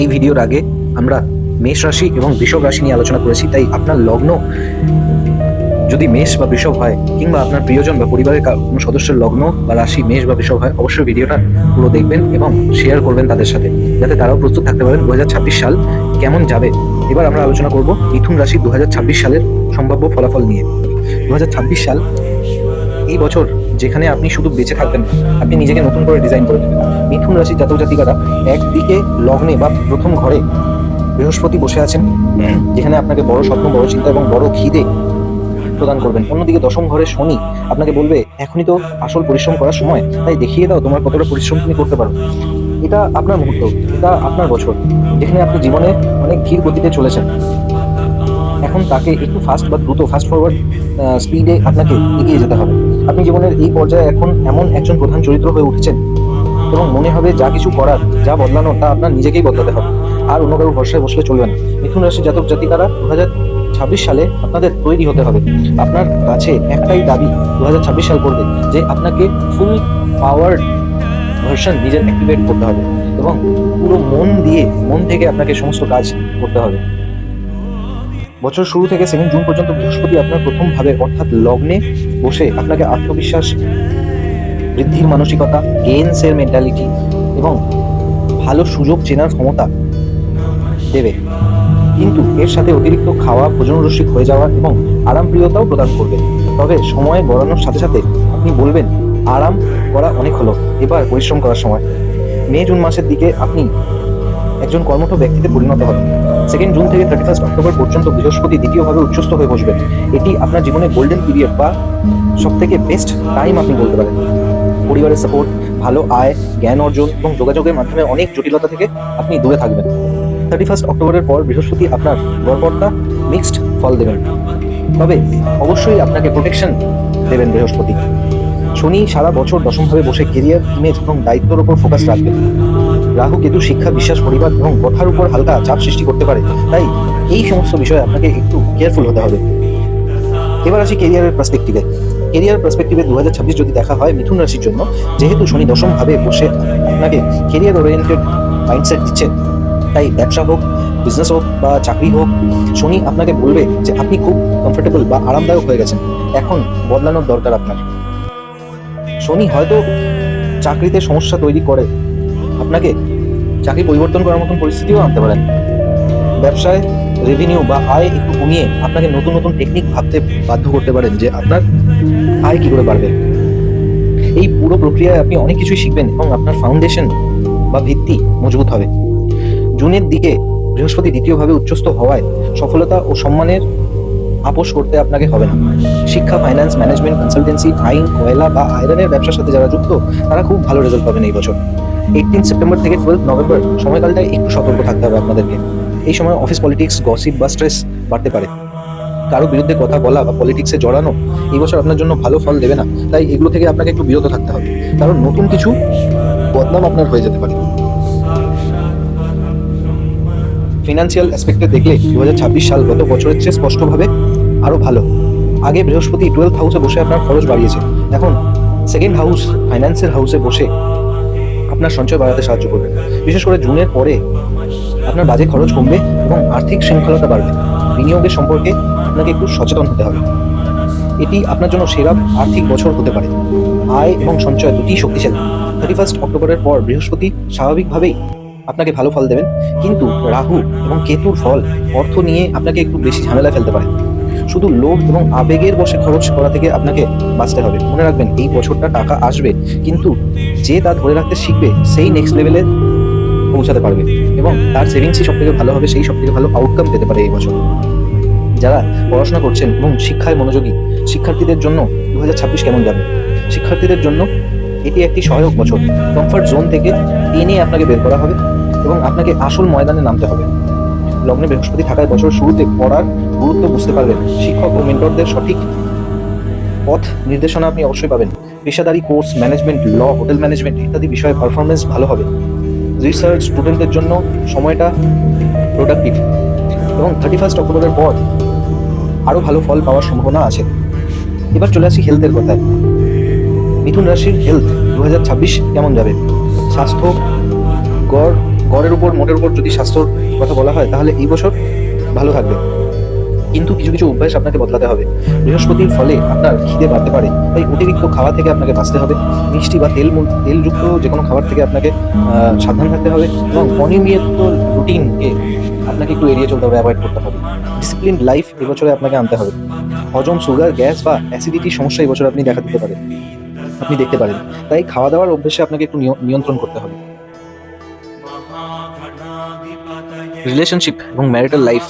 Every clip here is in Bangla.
এই ভিডিওর আগে আমরা মেষ রাশি এবং বৃষভ রাশি নিয়ে আলোচনা করেছি, তাই আপনার লগ্ন যদি মেষ বা বৃষভ হয়, কিংবা আপনার প্রিয়জন বা পরিবারের কোনো সদস্যের লগ্ন বা রাশি মেষ বা বৃষভ হয়, অবশ্যই ভিডিওটা পুরো দেখবেন এবং শেয়ার করবেন তাদের সাথে, যাতে তারাও প্রস্তুত থাকতে পারেন 2026 সাল কেমন যাবে। এবার আমরা আলোচনা করব মিথুন রাশি 2026 সালের সম্ভাব্য ফলাফল নিয়ে। 2026 সাল এই বছর যেখানে আপনি শুধু বেঁচে থাকবেন না, আপনি নিজেকে নতুন করে ডিজাইন করে নেবেন। মিথুন রাশি জাতক জাতিকারা একদিকে লগ্নে বা প্রথম ঘরে বৃহস্পতি বসে আছেন, যেখানে আপনাকে বড় স্বপ্ন, বড় চিন্তা এবং বড় খিদে প্রদান করবেন। অন্যদিকে দশম ঘরে শনি আপনাকে বলবে, এখনই তো আসল পরিশ্রম করার সময়, তাই দেখিয়ে দাও তোমার কতটা পরিশ্রম তুমি করতে পারো। এটা আপনার মুহূর্ত, এটা আপনার বছর, যেখানে আপনি জীবনে অনেক ধীর গতিতে চলেছেন। এখন তাকে একটু ফাস্ট ফরওয়ার্ড স্পিডে আপনাকে এগিয়ে যেতে হবে। আপনি জীবনের এই পর্যায়ে এখন এমন একজন প্রধান চরিত্র হয়ে উঠেছেন এবং মনে হবে যা কিছু করার, যা বদলানোর, তা আপনার নিজেকেই বদলাতে হবে, আর অন্য কারোর ভরসায় বসলে চলবে না। মিথুন রাশির জাতক জাতিকারা 2026 সালে আপনাদের তৈরি হতে হবে। আপনার কাছে একটাই দাবি 2026 সাল করবে যে আপনাকে ফুল পাওয়ার ভার্সন নিজের অ্যাক্টিভেট করতে হবে এবং পুরো মন থেকে আপনাকে সমস্ত কাজ করতে হবে। বছর শুরু থেকে 7 জুন পর্যন্ত বৃহস্পতি আপনার প্রথম ভাবে অর্থাৎ লগ্নে বসে আপনাকে আত্মবিশ্বাস বৃদ্ধির মানসিকতা, গেইনসের মেন্টালিটি এবং ভালো সুযোগ চেনার ক্ষমতা দেবে, কিন্তু এর সাথে অতিরিক্ত খাওয়া, ভোজনরসিক হয়ে যাওয়া এবং আরামপ্রিয়তাও প্রদান করবে। তবে সময় গড়ানোর সাথে সাথে আপনি বলবেন, আরাম করা অনেক হলো, এবার পরিশ্রম করার সময়। মে জুন মাসের দিকে আপনি একজন কর্মঠ ব্যক্তিতে পরিণত হবেন। 2 জুন থেকে 31 অক্টোবর পর্যন্ত বৃহস্পতি দ্বিতীয়ভাবে উচ্চস্থ হয়ে বসবেন। এটি আপনার জীবনে গোল্ডেন পিরিয়ড বা সব থেকে বেস্ট টাইম আপনি বলতে পারেন। পরিবারের সাপোর্ট, ভালো আয়, জ্ঞান অর্জন এবং যোগাযোগের মাধ্যমে অনেক জটিলতা থেকে আপনি দূরে থাকবেন। 31 অক্টোবরের পর বৃহস্পতি আপনার গড়পড়তা মিক্সড ফল দেবেন, তবে অবশ্যই আপনাকে প্রোটেকশন দেবেন বৃহস্পতি। শনি সারা বছর দশমভাবে বসে কেরিয়ার, ইমেজ এবং দায়িত্বের উপর ফোকাস রাখবেন। রাহু কেতু শিক্ষা, বিশ্বাস, পরিবার এবং কথার উপর হালকা চাপ সৃষ্টি করতে পারে, তাই এই সমস্ত বিষয়ে আপনাকে একটু কেয়ারফুল হতে হবে। এবার আসি কেরিয়ারের পার্সপেক্টিভে। 2026 যদি দেখা হয় মিথুন রাশির জন্য, যেহেতু শনি দশমভাবে বসে আপনাকে কেরিয়ার ওরিয়েন্টেড মাইন্ডসেট দিচ্ছে, তাই ব্যবসা হোক, বিজনেস হোক বা চাকরি হোক, শনি আপনাকে বলবে যে আপনি খুব কমফোর্টেবল বা আরামদায়ক হয়ে গেছেন, এখন বদলানোর দরকার আপনার। শনি হয়তো চাকরিতে সমস্যা তৈরি করে আপনাকে চাকরি পরিবর্তন করার মতন পরিস্থিতিও আনতে পারেন। ব্যবসায় রেভিনিউ বা আয় একটু কমিয়ে আপনাকে নতুন নতুন টেকনিক ভাবতে বাধ্য করতে পারেন যে আপনার আয় কি করে বাড়বে। এই পুরো প্রক্রিয়ায় আপনি অনেক কিছুই শিখবেন এবং আপনার ফাউন্ডেশন বা ভিত্তি মজবুত হবে। জুনের দিকে বৃহস্পতি দ্বিতীয়ভাবে উচ্চস্থ হওয়ায় সফলতা ও সম্মানের আপোষ করতে আপনাকে হবে না। শিক্ষা, ফাইন্যান্স, ম্যানেজমেন্ট, কনসালটেন্সি, আইন, কয়লা বা আয়রনের ব্যবসার সাথে যারা যুক্ত, তারা খুব ভালো রেজাল্ট পাবেন এই বছর। 18 সেপ্টেম্বর থেকে 12 নভেম্বর সময়কালটায় একটু সতর্ক থাকতে হবে আপনাদেরকে। এই সময় অফিস পলিটিক্স, গসিপ বা স্ট্রেস বাড়তে পারে। কারো বিরুদ্ধে কথা বলা বা পলিটিক্সে জড়ানো এই বছর আপনার জন্য ভালো ফল দেবে না, তাই এগুলো থেকে আপনাকে একটু বিরত থাকতে হবে, কারণ নতুন কিছু বদনাম আপনার হয়ে যেতে পারে। ফিনান্সিয়াল অ্যাসপেক্টে দেখলে 2026 সাল গত বছরের চেয়ে স্পষ্টভাবে আরো ভালো। আগে বৃহস্পতি 12th হাউসে বসে আপনার খরচ বাড়িয়েছে, এখন 2nd হাউস, ফাইন্যান্সের হাউসে বসে আপনার সঞ্চয় বাড়াতে সাহায্য করবে। বিশেষ করে জুনের পরে আপনার বাজে খরচ কমবে এবং আর্থিক শৃঙ্খলতা বাড়বে। বিনিয়োগের সম্পর্কে আপনাকে একটু সচেতন হতে হবে। এটি আপনার জন্য সেরা আর্থিক বছর হতে পারে। আয় এবং সঞ্চয় দুটি শক্তিশালী। 31 অক্টোবরের পর বৃহস্পতি স্বাভাবিকভাবেই আপনাকে ভালো ফল দেবেন, কিন্তু রাহু এবং কেতুর ফল অর্থ নিয়ে আপনাকে একটু বেশি ঝামেলায় ফেলতে পারে। শুধু লোভ এবং আবেগের বশে খরচ করা থেকে আপনাকে বাঁচতে হবে। মনে রাখবেন, এই বছরটা টাকা আসবে, কিন্তু যে তা ধরে রাখতে শিখবে সেই নেক্সট লেভেলে পৌঁছাতে পারবে এবং তার সেভিংসই সব থেকে ভালো হবে, সেই সব থেকে ভালো আউটকাম পেতে পারে এই বছর। যারা পড়াশোনা করছেন এবং শিক্ষায় মনোযোগী শিক্ষার্থীদের জন্য 2026 কেমন যাবে? শিক্ষার্থীদের জন্য এটি একটি সহায়ক বছর। কমফর্ট জোন থেকে টেনে আপনাকে বের করা হবে এবং আপনাকে আসল ময়দানে নামতে হবে। লগ্নে বৃহস্পতি থাকায় বছর শুরুতে পড়ার গুরুত্ব বুঝতে পারবেন। শিক্ষক ও মেন্টরদের সঠিক পথ নির্দেশনা আপনি অবশ্যই পাবেন। পেশাদারি কোর্স, ম্যানেজমেন্ট, ল, হোটেল ম্যানেজমেন্ট ইত্যাদি বিষয়ে পারফরমেন্স ভালো হবে। রিসার্চ স্টুডেন্টদের জন্য সময়টা প্রোডাক্টিভ এবং 31 অক্টোবরের পর আরও ভালো ফল পাওয়ার সম্ভাবনা আছে। এবার চলে আসি হেলথের কথায়। মিথুন রাশির হেলথ 2026 কেমন যাবে? স্বাস্থ্য গড়ের উপর মোটের উপর যদি স্বাস্থ্যর কথা বলা হয় তাহলে এই বছর ভালো থাকবে, কিন্তু কিছু কিছু অভ্যাস আপনাকে বদলাতে হবে। বৃহস্পতির ফলে আপনার খিদে বাড়তে পারে, তাই অতিরিক্ত খাওয়া থেকে আপনাকে বাঁচতে হবে। মিষ্টি বা তেলযুক্ত যে কোনো খাবার থেকে আপনাকে সাবধান থাকতে হবে, এবং অনিয়মিত রুটিনকে আপনাকে একটু এড়িয়ে চলতে হবে, অ্যাভয়েড করতে হবে। ডিসিপ্লিন লাইফ এবছরে আপনাকে আনতে হবে। হজম, সুগার, গ্যাস বা অ্যাসিডিটির সমস্যা এবছর আপনি দেখতে পারেন। তাই খাওয়া দাওয়ার অভ্যেসে আপনাকে একটু নিয়ন্ত্রণ করতে হবে। রিলেশনশিপ এবং ম্যারিটাল লাইফ,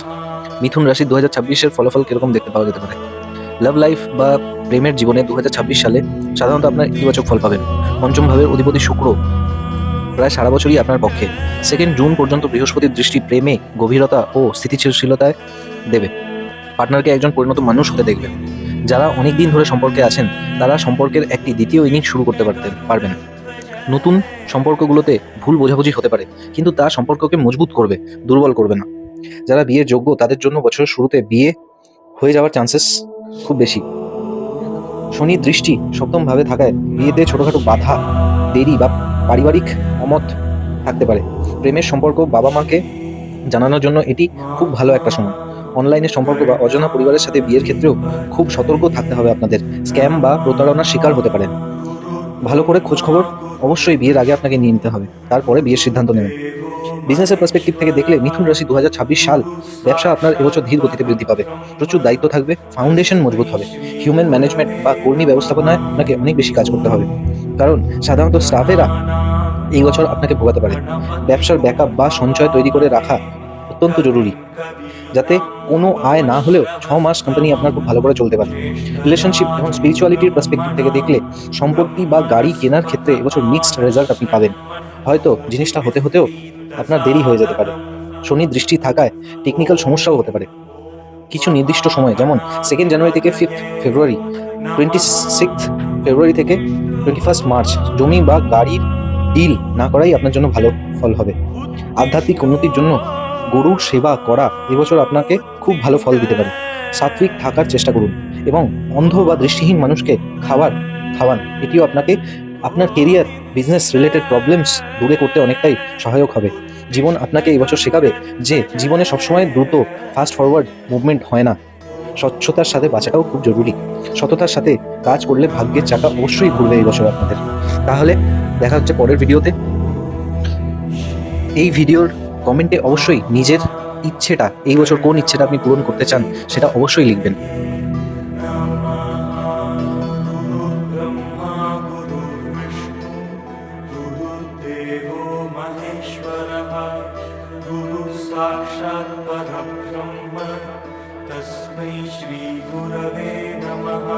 মিথুন রাশি 2026-এর ফলাফল কিরকম দেখতে পাওয়া যেতে পারে? লাভ লাইফ বা প্রেমের জীবনে 2026 সালে সাধারণত আপনার ইতিবাচক ফল পাবেন। পঞ্চম ভাবের অধিপতি শুক্র প্রায় সারা বছরই আপনার পক্ষে। 2 জুন পর্যন্ত বৃহস্পতির দৃষ্টি প্রেমে গভীরতা ও স্থিতিশীলতায় দেবে। পার্টনারকে একজন পরিণত মানুষ হতে দেখবে। যারা অনেক দিন ধরে সম্পর্কে আছেন তারা সম্পর্কের একটি দ্বিতীয় ইনিংস শুরু করতে পারবেন। নতুন সম্পর্কগুলোতে ভুল বোঝাবুঝি হতে পারে, কিন্তু তা সম্পর্ককে মজবুত করবে, দুর্বল করবে না। যারা বিয়ের যোগ্য তাদের জন্য বছরের শুরুতে বিয়ে হয়ে যাওয়ার চান্সেস খুব বেশি। শনির দৃষ্টি সপ্তম ভাবে থাকায় বিয়েতে ছোটখাটো বাধা, দেরি বা পারিবারিক অমত থাকতে পারে। প্রেমের সম্পর্ক বাবা মাকে জানানোর জন্য এটি খুব ভালো একটা সময়। অনলাইনে সম্পর্ক বা অজানা পরিবারের সাথে বিয়ের ক্ষেত্রেও খুব সতর্ক থাকতে হবে আপনাদের। স্ক্যাম বা প্রতারণার শিকার হতে পারেন। ভালো করে খোঁজখবর অবশ্যই বিয়ের আগে আপনাকে নিয়ে নিতে হবে, তারপরে বিয়ের সিদ্ধান্ত নেবেন। বিজনেসের পার্সপেক্টিভ থেকে দেখলে মিথুন রাশি 2026 সাল ব্যবসা আপনার এবছর ধীর গতিতে বৃদ্ধি পাবে। প্রচুর দায়িত্ব থাকবে, ফাউন্ডেশন মজবুত হবে। হিউম্যান ম্যানেজমেন্ট বা কর্মী ব্যবস্থাপনায় আপনাকে অনেক বেশি কাজ করতে হবে, কারণ সাধারণত স্টাফেরা এই বছর আপনাকে ভোগাতে পারে। ব্যবসার ব্যাকআপ বা সঞ্চয় তৈরি করে রাখা অত্যন্ত জরুরি, যাতে কোনো আয় না হলেও 6 মাস কোম্পানি আপনার খুব ভালো করে চলতে পারে। রিলেশনশিপ এবং স্পিরিচুয়ালিটির পার্সপেক্টিভ থেকে দেখলে সম্পত্তি বা গাড়ি কেনার ক্ষেত্রে এবছর মিক্সড রেজাল্ট আপনি পাবেন। হয়তো জিনিসটা হতেও আপনার দেরি হয়ে যেতে পারে। শনির দৃষ্টি থাকায় টেকনিক্যাল সমস্যাও হতে পারে। কিছু নির্দিষ্ট সময়, যেমন 2 জানুয়ারি থেকে 5 ফেব্রুয়ারি, 26 ফেব্রুয়ারি থেকে 21 মার্চ জমি বা গাড়ির ডিল না করাই আপনার জন্য ভালো ফল হবে। আধ্যাত্মিক উন্নতির জন্য গরু সেবা করা এবছর আপনাকে খুব ভালো ফল দিতে পারে। সাত্বিক থাকার চেষ্টা করুন এবং অন্ধ বা দৃষ্টিহীন মানুষকে খাওয়ান। এটিও আপনাকে আপনার কেরিয়ার, বিজনেস রিলেটেড প্রবলেমস দূরে করতে অনেকটাই সহায়ক হবে। জীবন আপনাকে এবছর শেখাবে যে জীবনে সবসময় দ্রুত ফাস্ট ফরওয়ার্ড মুভমেন্ট হয় না। স্বচ্ছতার সাথে বাঁচাটাও খুব জরুরি। সততার সাথে কাজ করলে ভাগ্যের চাকা অবশ্যই ঘুরবে এই বছর আপনাদের। তাহলে দেখা হচ্ছে পরের ভিডিওতে। এই ভিডিওর কমেন্টে অবশ্যই নিজের ইচ্ছেটা, এই বছর কোন ইচ্ছেটা আপনি পূরণ করতে চান সেটা অবশ্যই লিখবেন। साक्षात् परब्रह्म तस्मै श्री गुरवे नमः।